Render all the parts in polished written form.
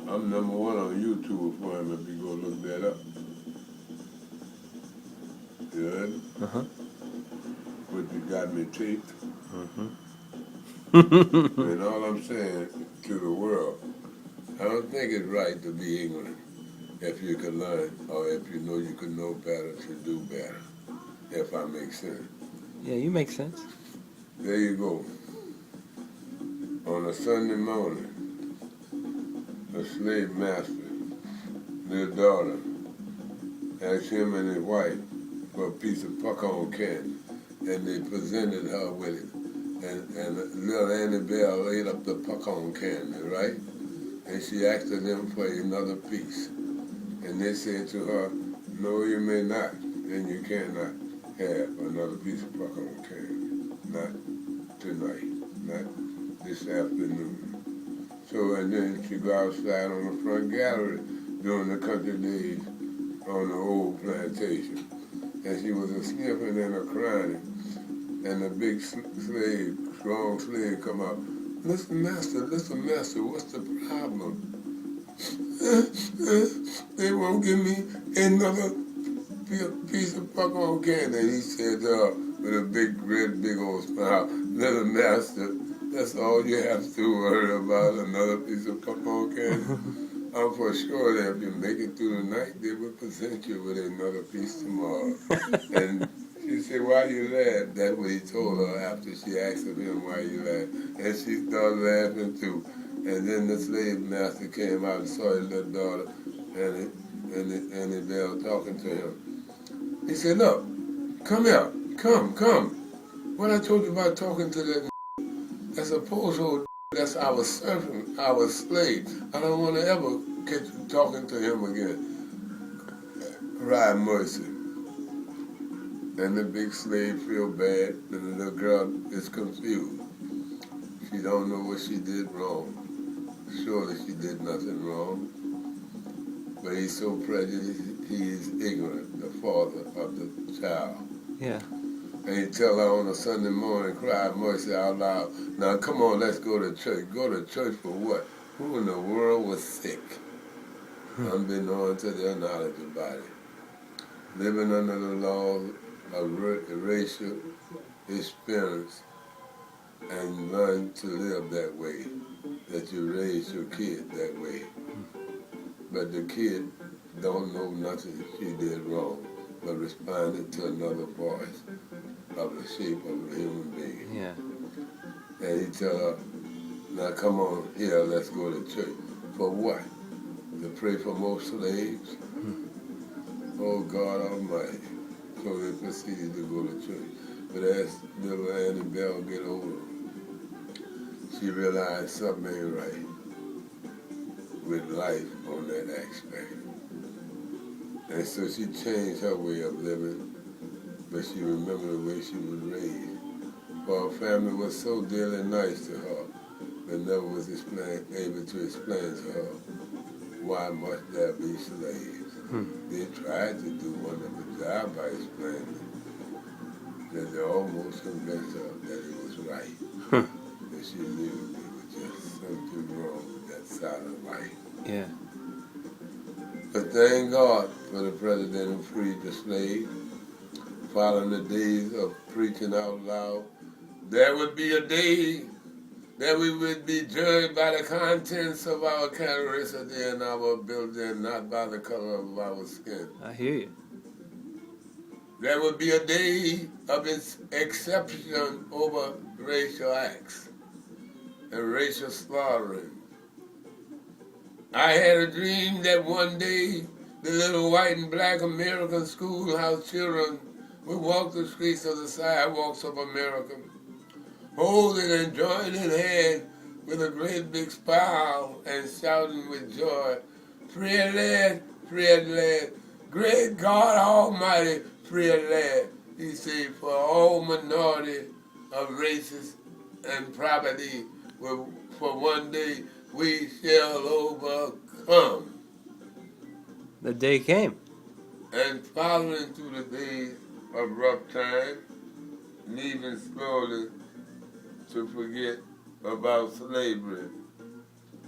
I'm number one on YouTube for him if you go look that up. You heard? Uh-huh. But you got me taped. Mm-hmm. And all I'm saying to the world, I don't think it's right to be ignorant if you can learn or if you know you can know better to do better, if I make sense. Yeah, you make sense. There you go. On a Sunday morning, the slave master, their daughter, asked him and his wife for a piece of popcorn candy, and they presented her with it. And little Annie Bell ate up the popcorn candy, right? And she asked them for another piece. And they said to her, no, you may not, and you cannot have another piece of popcorn candy. Not tonight, not this afternoon. So, and then she go outside on the front gallery during the country days on the old plantation. And she was a sniffing and a crying. And the big slave, strong slave come out. Listen, master, what's the problem? They won't give me another piece of popcorn candy. And he said, with a big old smile, little master, that's all you have to worry about, another piece of popcorn candy. I'm for sure that if you make it through the night, they will present you with another piece tomorrow. And she said, why you laugh? That's what he told her after she asked him why you laugh. And she started laughing too. And then the slave master came out and saw his little daughter and the bell talking to him. He said, look, come here, come. What I told you about talking to that that's a post that's our servant, our slave. I don't want to ever catch you talking to him again. Cry mercy. And the big slave feel bad, and the little girl is confused. She don't know what she did wrong. Surely she did nothing wrong. But he's so prejudiced, he is ignorant, the father of the child. Yeah. And he tell her on a Sunday morning, cry mercy out loud. Now come on, let's go to church. Go to church for what? Who in the world was sick? Unbeknown to their knowledge about it. Living under the laws of racial experience and learn to live that way. That you raise your kid that way. But the kid don't know nothing she did wrong, but responded to another voice of the shape of a human being. Yeah. And he tell her, now come on here, let's go to church. For what? To pray for more slaves? Oh God Almighty. So they proceeded to go to church. But as little Annie Bell get older, she realized something ain't right with life on that aspect. And so she changed her way of living, but she remembered the way she was raised. For her family was so dearly nice to her, but never was able to explain to her why must there be slaves. They tried to do one of the job by explaining that they almost convinced her that it was right. But she knew there was just something wrong with that side of life. Yeah. But thank God for the president who freed the slave. Following the days of preaching out loud, there would be a day that we would be judged by the contents of our characteristic and our building, not by the color of our skin. I hear you. There would be a day of exception over racial acts and racial slaughtering. I had a dream that one day the little white and black American schoolhouse children would walk the streets of the sidewalks of America, holding and joining hands with a great big smile and shouting with joy, free at last, great God Almighty, free at last. He said, for all minority of races and property, for one day we shall overcome. The day came. And following through the days of rough time, leaving slowly to forget about slavery,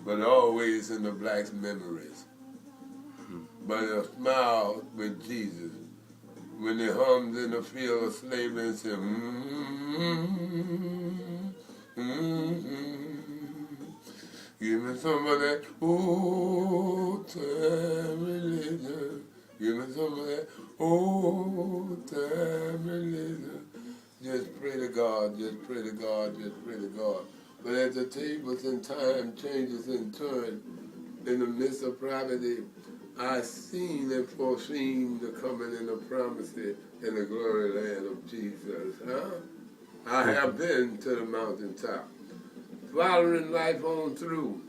but always in the blacks' memories. But a smile with Jesus when they hummed in the field of slavery and said, give me some of that old time religion. Give me some of that old time religion. Just pray to God, just pray to God, just pray to God. But as the tables and time changes and turn in the midst of poverty, I seen and foreseen the coming and the promises in the glory land of Jesus. I have been to the mountaintop, following life on through.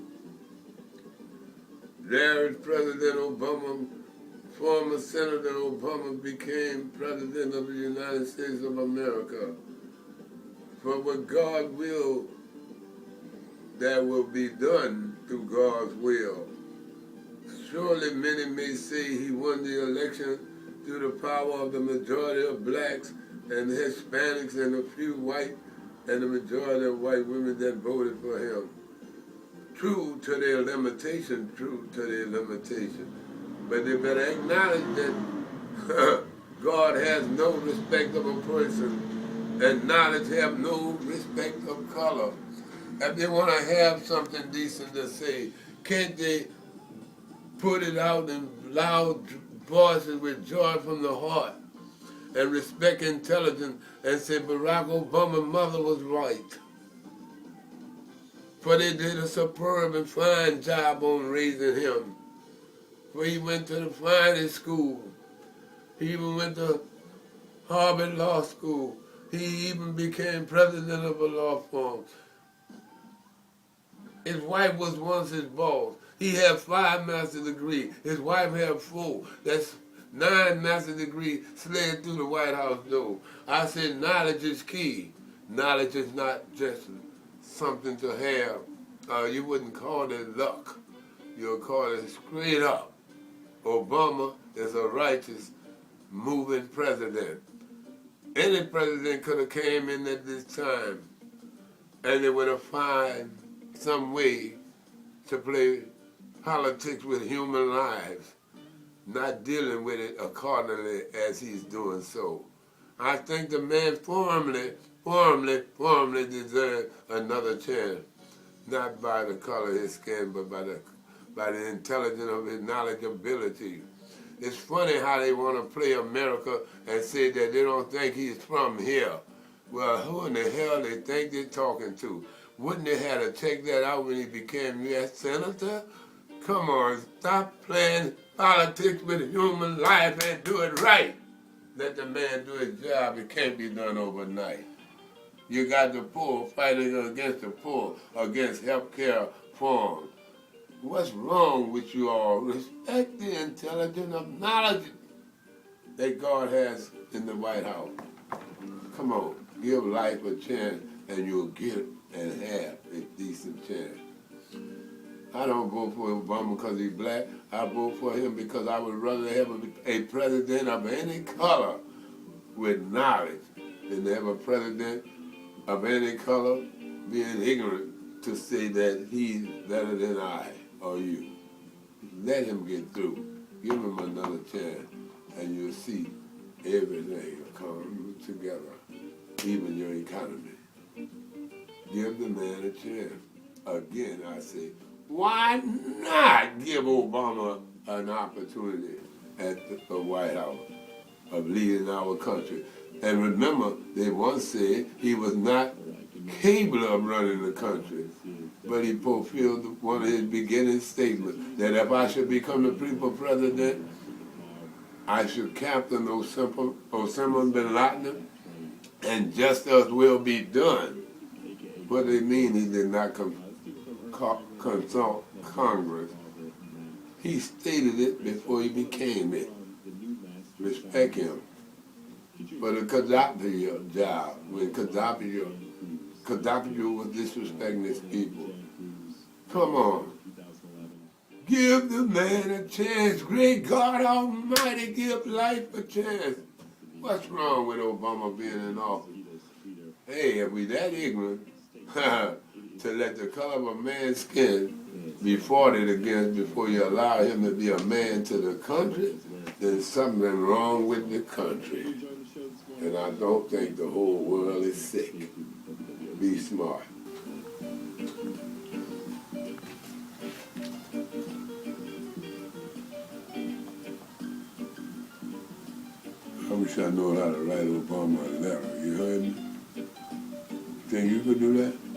There is President Obama, former Senator Obama became President of the United States of America. For what God will, that will be done through God's will. Surely many may say he won the election through the power of the majority of blacks and Hispanics and a few white and the majority of white women that voted for him. True to their limitation, true to their limitation. But they better acknowledge that God has no respect of a person and knowledge have no respect of color. If they want to have something decent to say, can't they put it out in loud voices with joy from the heart and respect intelligence and say Barack Obama's mother was right? For they did a superb and fine job on raising him. For he went to the finest school. He even went to Harvard Law School. He even became president of a law firm. His wife was once his boss. He had 5 master's degrees. His wife had 4. That's 9 master's degrees slid through the White House door. I said knowledge is key. Knowledge is not just something to have. You wouldn't call it luck. You'll call it straight up. Obama is a righteous, moving president. Any president could have came in at this time and they would have found some way to play politics with human lives, not dealing with it accordingly as he's doing so. I think the man formally deserves another chance, not by the color of his skin, but by the intelligence of his knowledgeability. It's funny how they want to play America and say that they don't think he's from here. Well, who in the hell they think they're talking to? Wouldn't they have to check that out when he became U.S. Senator? Come on, stop playing politics with human life and do it right. Let the man do his job. It can't be done overnight. You got the poor fighting against the poor, against health care reform. What's wrong with you all? Respect the intelligence of knowledge that God has in the White House. Come on, give life a chance and you'll get and have a decent chance. I don't vote for Obama because he's black. I vote for him because I would rather have a president of any color with knowledge than to have a president of any color being ignorant to say that he's better than I or you. Let him get through. Give him another chance and you'll see everything will come together, even your economy. Give the man a chance. Again, I say, why not give Obama an opportunity at the White House of leading our country? And remember, they once said he was not capable of running the country, but he fulfilled one of his beginning statements that if I should become the people president, I should captain Osama bin Laden, and justice will be done. What do they mean he did not consult Congress? He stated it before he became it. Respect him. For the Gaddafi job, when Gaddafi was disrespecting his people. Come on. Give the man a chance. Great God Almighty, give life a chance. What's wrong with Obama being in office? Hey, if we that ignorant to let the color of a man's skin be fought it against before you allow him to be a man to the country, then something wrong with the country. And I don't think the whole world is sick. Be smart. I wish I knew how to write Obama a letter. You heard me? Think you could do that?